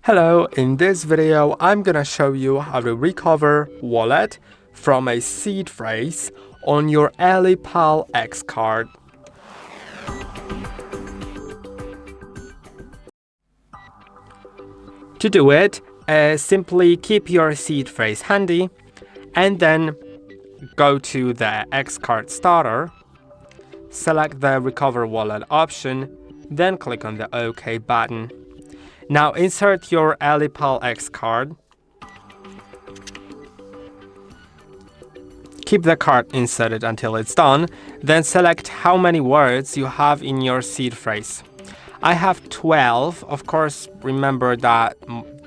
Hello, in this video I'm gonna show you how to recover wallet from a seed phrase on your Ellipal X card. To do it, simply keep your seed phrase handy and then go to the X card starter, select the recover wallet option, then click on the OK button. Now insert your Ellipal X card. Keep the card inserted until it's done, then select how many words you have in your seed phrase. I have 12. Of course, remember that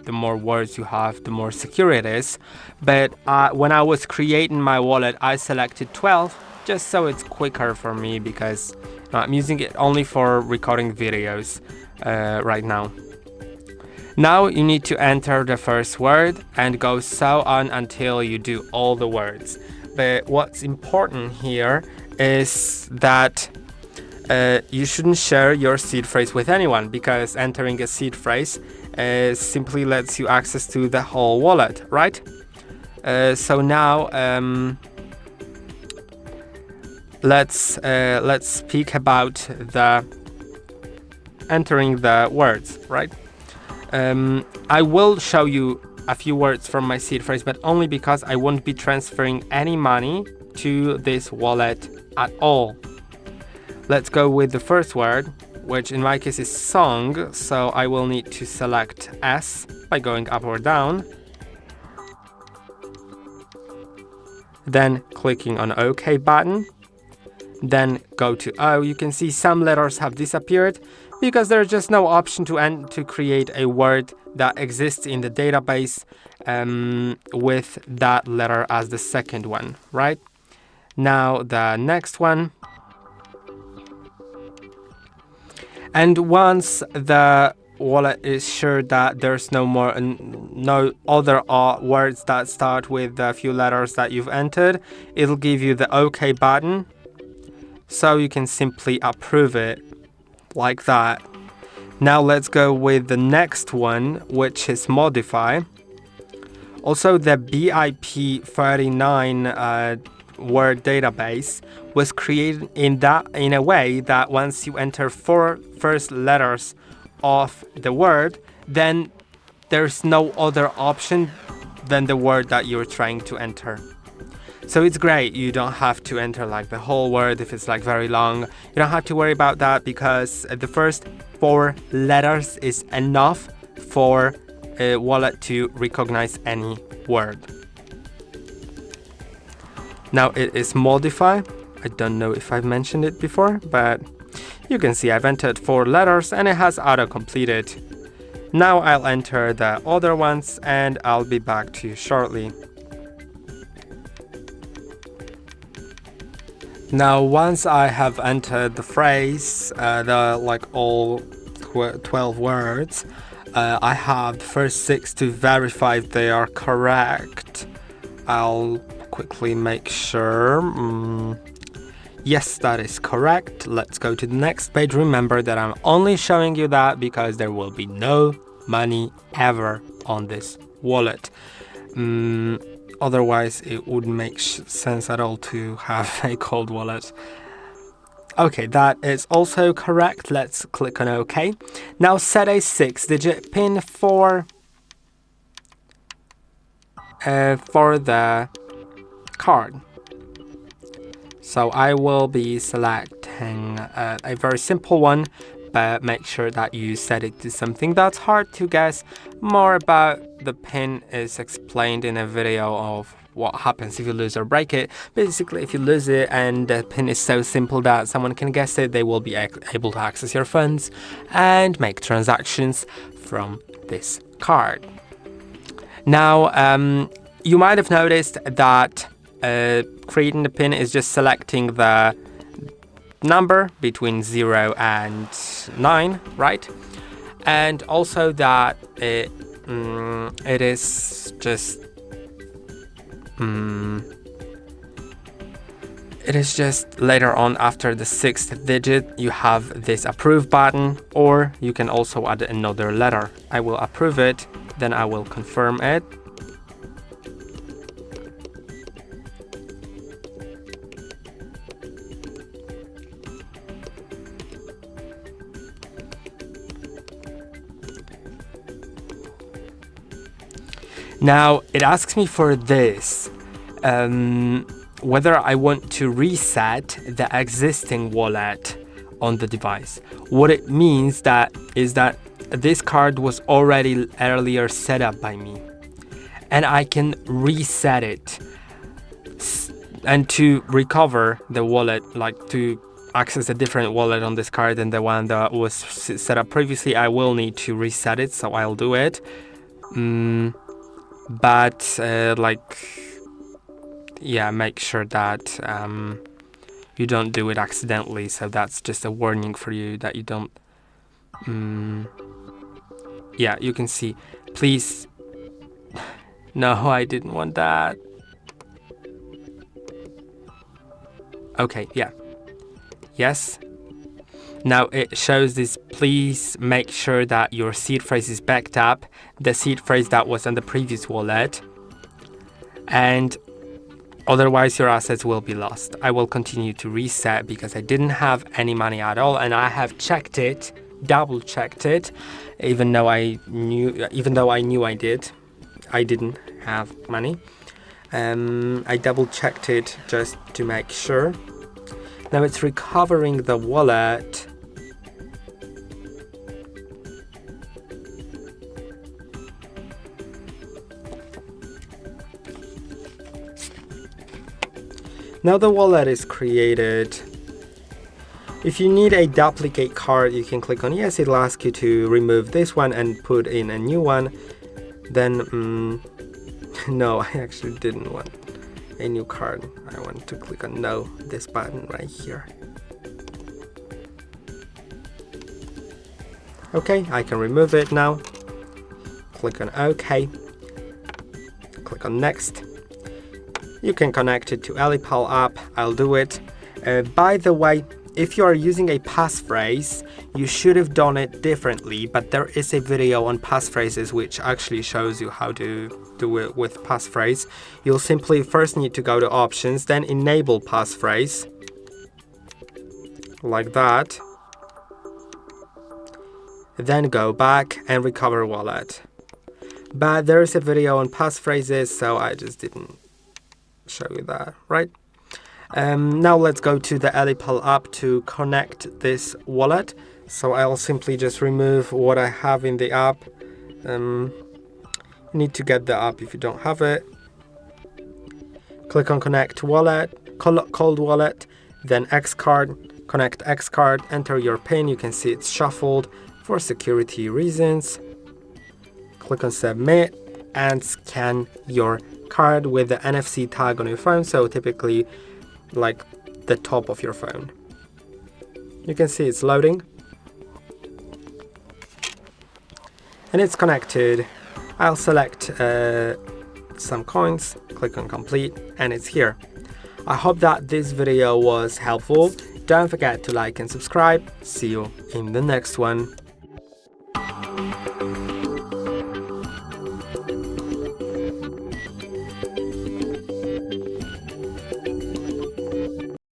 the more words you have, the more secure it is. But when I was creating my wallet, I selected 12 just so it's quicker for me because I'm using it only for recording videos right now. Now you need to enter the first word and go so on until you do all the words. But what's important here is that you shouldn't share your seed phrase with anyone, because entering a seed phrase simply lets you access to the whole wallet, right? So now let's speak about the entering the words, right? I will show you a few words from my seed phrase, but only because I won't be transferring any money to this wallet at all. Let's go with the first word, which in my case is song, so I will need to select S by going up or down, then clicking on OK button, then go to O. You can see some letters have disappeared because there's just no option to create a word that exists in the database with that letter as the second one, right? Now the next one. And once the wallet is sure that there's no other words that start with the few letters that you've entered, it'll give you the OK button. So you can simply approve it like that. Now let's go with the next one, which is modify. Also, the BIP 39 word database was created in a way that once you enter 4 first letters of the word, then there's no other option than the word that you're trying to enter. So it's great. You don't have to enter like the whole word if it's like very long. You don't have to worry about that because the first 4 letters is enough for a wallet to recognize any word. Now it is modify. I don't know if I've mentioned it before, but you can see I've entered 4 letters and it has auto-completed. Now I'll enter the other ones and I'll be back to you shortly. Now, once I have entered the phrase, all 12 words, I have the first 6 to verify if they are correct. I'll quickly make sure. Yes, that is correct. Let's go to the next page. Remember that I'm only showing you that because there will be no money ever on this wallet. Otherwise, it wouldn't make sense at all to have a cold wallet. Okay, that is also correct. Let's click on OK. Now set a 6-digit PIN for the card. So I will be selecting a very simple one, but make sure that you set it to something that's hard to guess. More about the PIN is explained in a video of what happens if you lose or break it. Basically, if you lose it and the PIN is so simple that someone can guess it, they will be able to access your funds and make transactions from this card. Now, you might have noticed that creating the PIN is just selecting the number between 0 and 9, right? And also that it is just It is just later on, after the 6th digit, you have this approve button, or you can also add another letter. I will approve it, then I will confirm it. Now it asks me for this, whether I want to reset the existing wallet on the device. What it means is that this card was already earlier set up by me, and I can reset it. And to recover the wallet, like to access a different wallet on this card than the one that was set up previously, I will need to reset it, so I'll do it. But make sure that you don't do it accidentally. So that's just a warning for you that you don't. Yeah, you can see. Please. No, I didn't want that. Okay, yeah. Yes. Now it shows this, please make sure that your seed phrase is backed up, the seed phrase that was on the previous wallet, and otherwise your assets will be lost. I will continue to reset because I didn't have any money at all, and I have checked it, double checked it, even though I knew I didn't have money. I double checked it just to make sure. Now it's recovering the wallet. Now the wallet is created. If you need a duplicate card, you can click on yes. It'll ask you to remove this one and put in a new one. Then, no, I actually didn't want a new card. I want to click on no, this button right here. Okay, I can remove it now. Click on OK. Click on next. You can connect it to Ellipal app. I'll do it. By the way, if you are using a passphrase, you should have done it differently, but there is a video on passphrases which actually shows you how to do it with passphrase. You'll simply first need to go to options, then enable passphrase, like that. Then go back and recover wallet. But there is a video on passphrases, so I just didn't show you that, right? Now let's go to the Ellipal app to connect this wallet. So I'll simply just remove what I have in the app. You need to get the app if you don't have it. Click on connect wallet, cold wallet, then X card, connect X card, enter your PIN. You can see it's shuffled for security reasons. Click on submit and scan your card with the NFC tag on your phone, so typically like the top of your phone. You can see it's loading and it's connected. I'll select some coins, click on complete, and it's here. I hope that this video was helpful. Don't forget to like and subscribe. See you in the next one.